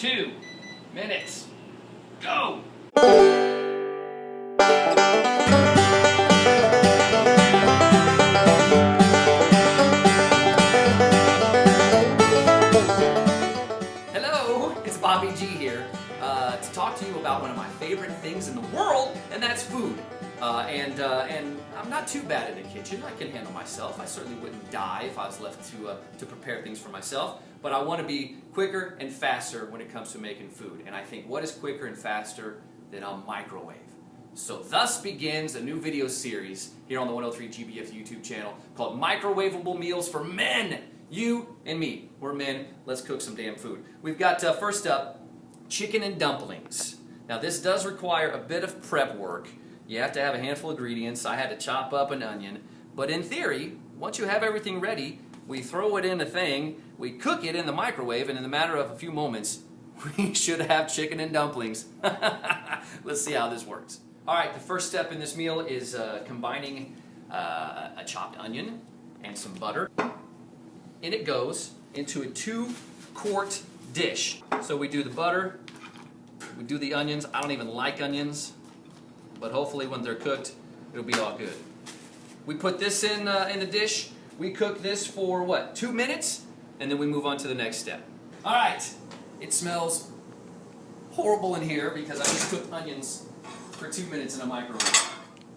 2 minutes. Go! Hello, it's Bobby G here to talk to you about one of my favorite things in the world, and that's food. And I'm not too bad in the kitchen. I can handle myself. I certainly wouldn't die if I was left to prepare things for myself. But I want to be quicker and faster when it comes to making food. And I think, what is quicker and faster than a microwave? So thus begins a new video series here on the 103 GBF YouTube channel called Microwaveable Meals for Men. You and me, we're men. Let's cook some damn food. We've got, first up, chicken and dumplings. Now this does require a bit of prep work. You have to have a handful of ingredients. I had to chop up an onion. But in theory, once you have everything ready, we throw it in the thing, we cook it in the microwave, and in the matter of a few moments, we should have chicken and dumplings. Let's see how this works. All right, the first step in this meal is combining a chopped onion and some butter. In it goes into a 2-quart dish. So we do the butter, we do the onions. I don't even like onions, but hopefully when they're cooked, it'll be all good. We put this in the dish. We cook this for, what, 2 minutes? And then we move on to the next step. All right, it smells horrible in here because I just cooked onions for 2 minutes in a microwave.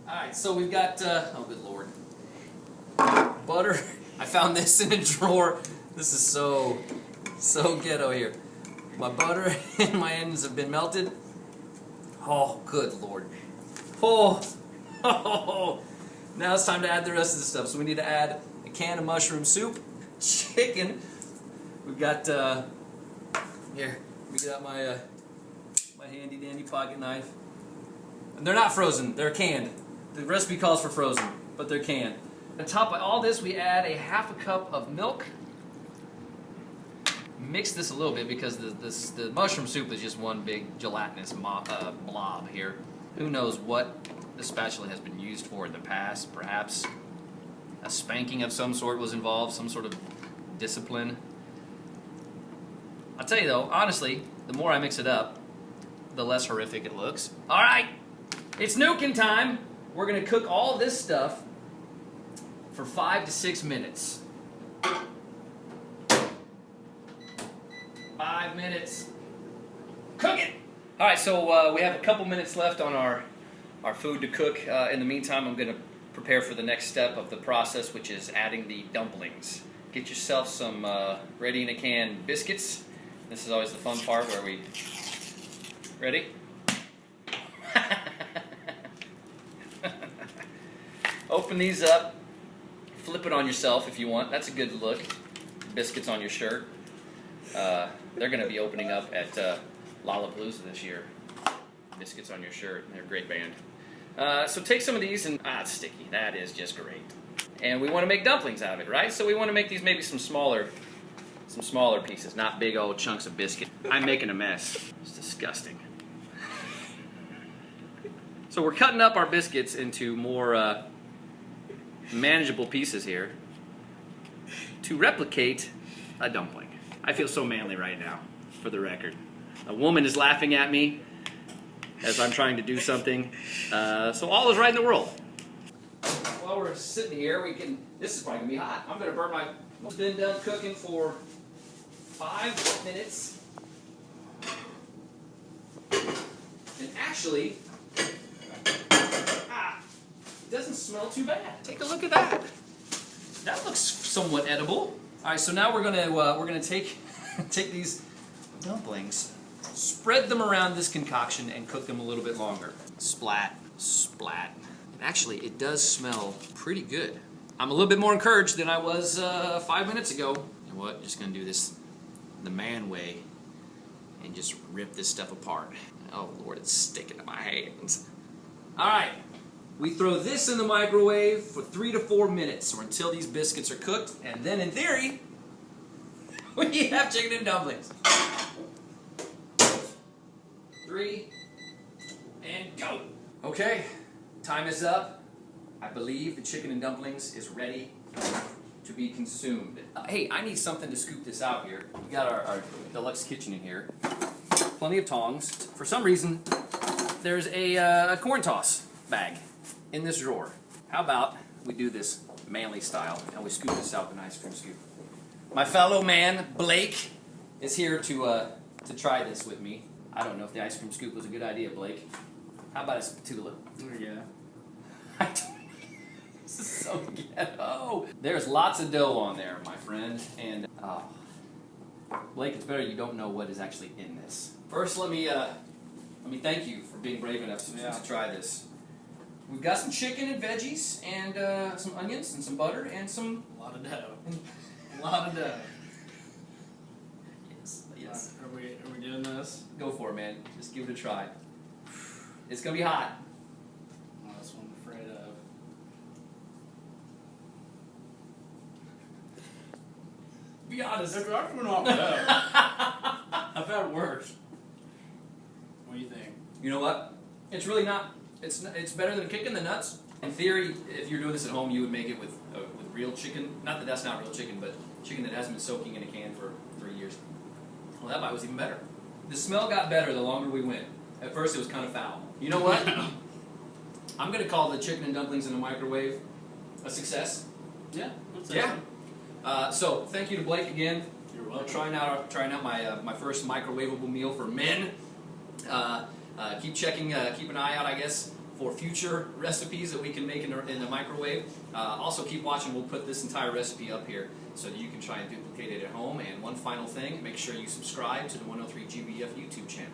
All right, so we've got, oh good Lord, butter. I found this in a drawer. This is so ghetto here. My butter and my onions have been melted. Oh, good Lord. Oh. Now it's time to add the rest of the stuff. So we need to add a can of mushroom soup, chicken. We've got, here, let me get out my handy dandy pocket knife. And they're not frozen, they're canned. The recipe calls for frozen, but they're canned. On top of all this, we add a ½ cup of milk. Mix this a little bit because the mushroom soup is just one big gelatinous blob here. Who knows what the spatula has been used for in the past. Perhaps a spanking of some sort was involved, some sort of discipline. I'll tell you though, honestly, the more I mix it up, the less horrific it looks. All right, it's nuking time. We're gonna cook all this stuff for 5 to 6 minutes. 5 minutes. Cook it! All right, so we have a couple minutes left on our food to cook. In the meantime, I'm going to prepare for the next step of the process, which is adding the dumplings. Get yourself some ready-in-a-can biscuits. This is always the fun part where we... Ready? Open these up. Flip it on yourself if you want. That's a good look. Biscuits on your shirt. They're going to be opening up at Lollapalooza this year. Biscuits on your shirt. They're a great band. So take some of these and... it's sticky. That is just great. And we want to make dumplings out of it, right? So we want to make these maybe some smaller pieces, not big old chunks of biscuit. I'm making a mess. It's disgusting. So we're cutting up our biscuits into more manageable pieces here to replicate a dumpling. I feel so manly right now, for the record. A woman is laughing at me as I'm trying to do something. So all is right in the world. While we're sitting here, this is probably going to be hot. I'm going to burn my... It's been done cooking for 5 minutes. And actually, it doesn't smell too bad. Take a look at that. That looks somewhat edible. All right, so now we're gonna take these dumplings, spread them around this concoction, and cook them a little bit longer. Splat, splat. Actually, it does smell pretty good. I'm a little bit more encouraged than I was 5 minutes ago. You know what? Just gonna do this the man way and just rip this stuff apart. Oh Lord, it's sticking to my hands. All right. We throw this in the microwave for 3 to 4 minutes or until these biscuits are cooked, and then in theory, we have chicken and dumplings. 3, and go. Okay, time is up. I believe the chicken and dumplings is ready to be consumed. Hey, I need something to scoop this out here. We got our deluxe kitchen in here. Plenty of tongs. For some reason, there's a corn toss bag in this drawer. How about we do this manly style and we scoop this out with an ice cream scoop. My fellow man, Blake, is here to try this with me. I don't know if the ice cream scoop was a good idea, Blake. How about a spatula? Yeah. This is so ghetto. There's lots of dough on there, my friend, and Blake, it's better you don't know what is actually in this. First, let me thank you for being brave enough to try this. We've got some chicken and veggies, and some onions, and some butter, and some... A lot of dough. A lot of dough. Yes. Are we doing this? Go for it, man. Just give it a try. It's gonna be hot. Oh, that's what I'm afraid of. Be honest. It's actually not bad. I've had worse. What do you think? You know what? It's really not. It's better than kicking the nuts. In theory, if you're doing this at home, you would make it with real chicken. Not that that's not real chicken, but chicken that hasn't been soaking in a can for 3 years. Well, that bite was even better. The smell got better the longer we went. At first, it was kind of foul. You know what? I'm going to call the chicken and dumplings in the microwave a success. Yeah. So, thank you to Blake again. You're welcome. Trying out my first microwavable meal for men. Keep an eye out, I guess, for future recipes that we can make in the microwave. Also, keep watching. We'll put this entire recipe up here so that you can try and duplicate it at home. And one final thing, make sure you subscribe to the 103 GBF YouTube channel.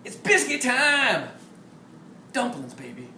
It's biscuit time! Dumplings, baby.